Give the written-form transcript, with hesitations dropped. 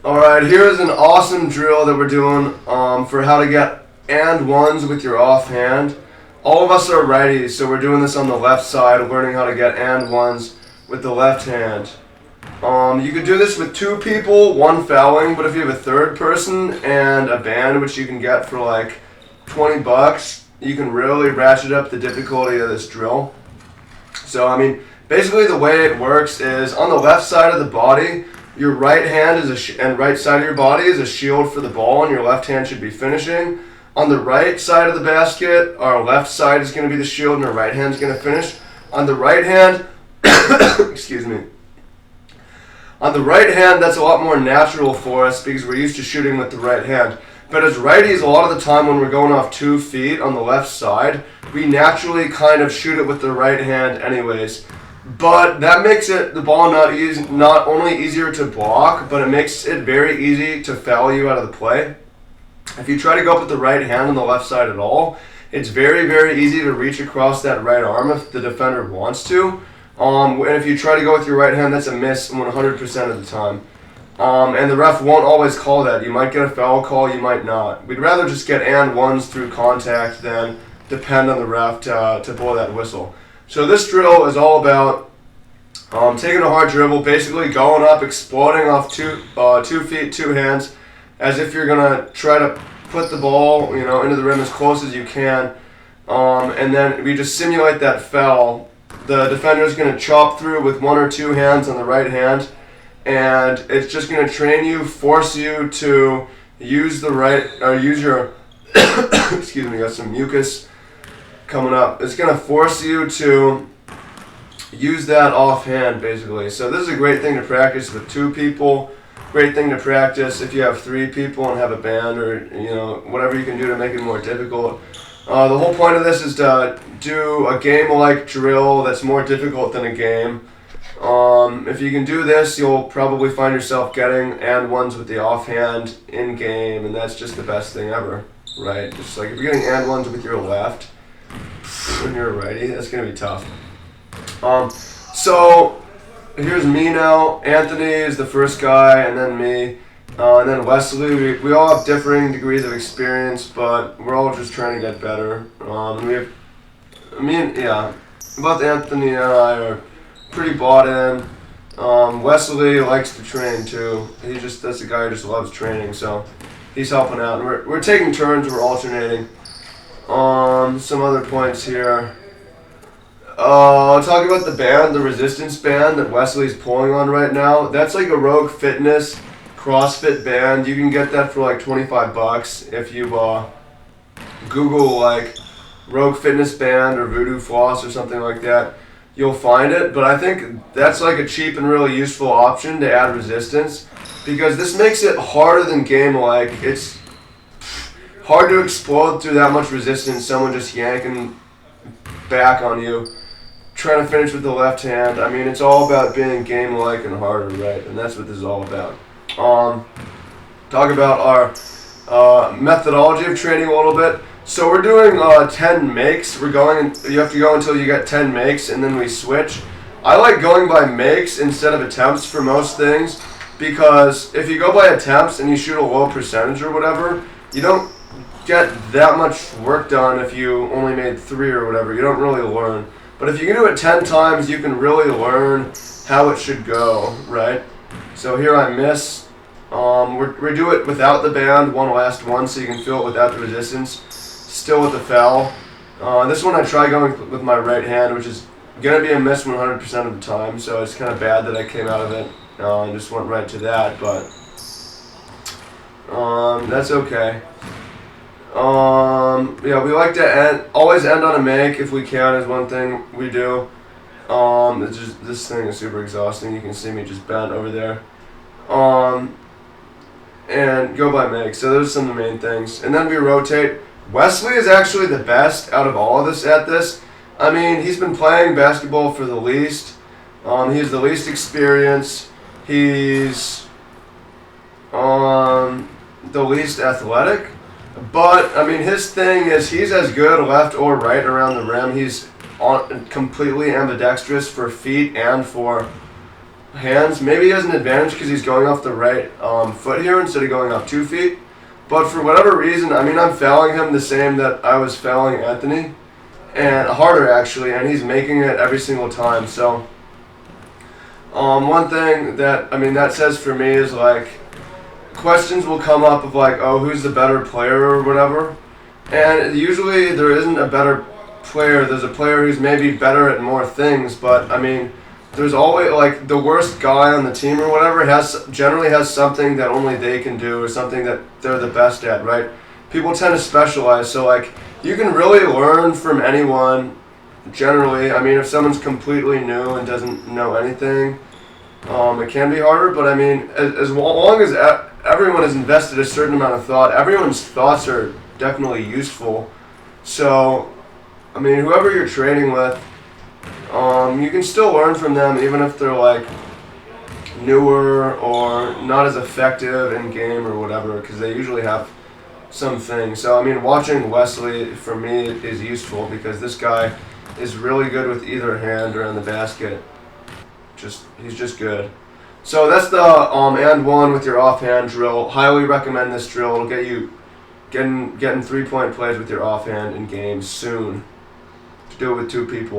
Alright, here's an awesome drill that we're doing for how to get and ones with your offhand. All of us are righties, so we're doing this on the left side, learning how to get and ones with the left hand. You could do this with two people, one fouling, but if you have a third person and a band, which you can get for like $20, you can really ratchet up the difficulty of this drill. So, basically the way it works is on the left side of the body, your right hand is and right side of your body is a shield for the ball, and your left hand should be finishing. On the right side of the basket, our left side is going to be the shield, and our right hand is going to finish. On the right hand, excuse me. On the right hand, that's a lot more natural for us because we're used to shooting with the right hand. But as righties, a lot of the time when we're going off 2 feet on the left side, we naturally kind of shoot it with the right hand anyways. But that makes the ball not only easier to block, but it makes it very easy to foul you out of the play. If you try to go up with the right hand on the left side at all, it's very, very easy to reach across that right arm if the defender wants to. And if you try to go with your right hand, that's a miss 100% of the time. And the ref won't always call that. You might get a foul call, you might not. We'd rather just get and ones through contact than depend on the ref to blow that whistle. So this drill is all about taking a hard dribble, basically going up, exploding off 2 feet, 2 hands, as if you're gonna try to put the ball, into the rim as close as you can, and then we just simulate that foul. The defender is gonna chop through with 1 or 2 hands on the right hand, and it's just gonna train you, force you to use your excuse me, got some mucus coming up. It's going to force you to use that offhand, basically. So this is a great thing to practice with 2 people. Great thing to practice if you have 3 people and have a band, or whatever you can do to make it more difficult. The whole point of this is to do a game-like drill that's more difficult than a game. If you can do this, you'll probably find yourself getting and ones with the offhand in game, and that's just the best thing ever, right? Just like if you're getting and ones with your left when you're a righty, that's going to be tough. So here's me now. Anthony is the first guy, and then me, and then Wesley. We all have differing degrees of experience, but we're all just trying to get better. Both Anthony and I are pretty bought in. Wesley likes to train too. That's a guy who just loves training, so he's helping out. And we're taking turns, we're alternating. Some other points here. I'll talk about the band, the resistance band that Wesley's pulling on right now. That's like a Rogue Fitness CrossFit band. You can get that for like $25 if you Google like Rogue Fitness band or Voodoo Floss or something like that. You'll find it, but I think that's like a cheap and really useful option to add resistance, because this makes it harder than game-like. It's hard to explode through that much resistance, someone just yanking back on you, trying to finish with the left hand. It's all about being game-like and harder, right? And that's what this is all about. Talk about our methodology of training a little bit. So we're doing 10 makes. You have to go until you get 10 makes, and then we switch. I like going by makes instead of attempts for most things, because if you go by attempts and you shoot a low percentage or whatever, you don't get that much work done if you only made 3 or whatever. You don't really learn. But if you can do it 10 times, you can really learn how it should go, right? So here I miss. We do it without the band, one last one, so you can feel it without the resistance. Still with the foul. This one I try going with my right hand, which is going to be a miss 100% of the time, so it's kind of bad that I came out of it and just went right to that, but that's okay. We like to always end on a make if we can, is one thing we do. This thing is super exhausting. You can see me just bent over there. And go by make. So those are some of the main things. And then we rotate. Wesley is actually the best out of all of us at this. He's been playing basketball for the least. He has the least experience. He's the least athletic. But, his thing is he's as good left or right around the rim. He's completely ambidextrous for feet and for hands. Maybe he has an advantage because he's going off the right foot here instead of going off 2 feet. But for whatever reason, I mean, I'm fouling him the same that I was fouling Anthony, and harder actually, and he's making it every single time. So one thing that, I mean, that says for me is like, questions will come up of like, oh, who's the better player or whatever, and usually there isn't a better player. There's a player who's maybe better at more things, but I mean, there's always like the worst guy on the team or whatever generally has something that only they can do or something that they're the best at, right? People tend to specialize, so like you can really learn from anyone generally. I mean, if someone's completely new and doesn't know anything, it can be harder, but I mean, as long as everyone has invested a certain amount of thought, everyone's thoughts are definitely useful. So, I mean, whoever you're trading with, you can still learn from them even if they're like newer or not as effective in game or whatever, because they usually have something. So, I mean, watching Wesley for me is useful because this guy is really good with either hand around the basket. He's just good. So that's the and one with your offhand drill. Highly recommend this drill. It'll get you getting 3-point plays with your offhand in games soon. Do it with 2 people.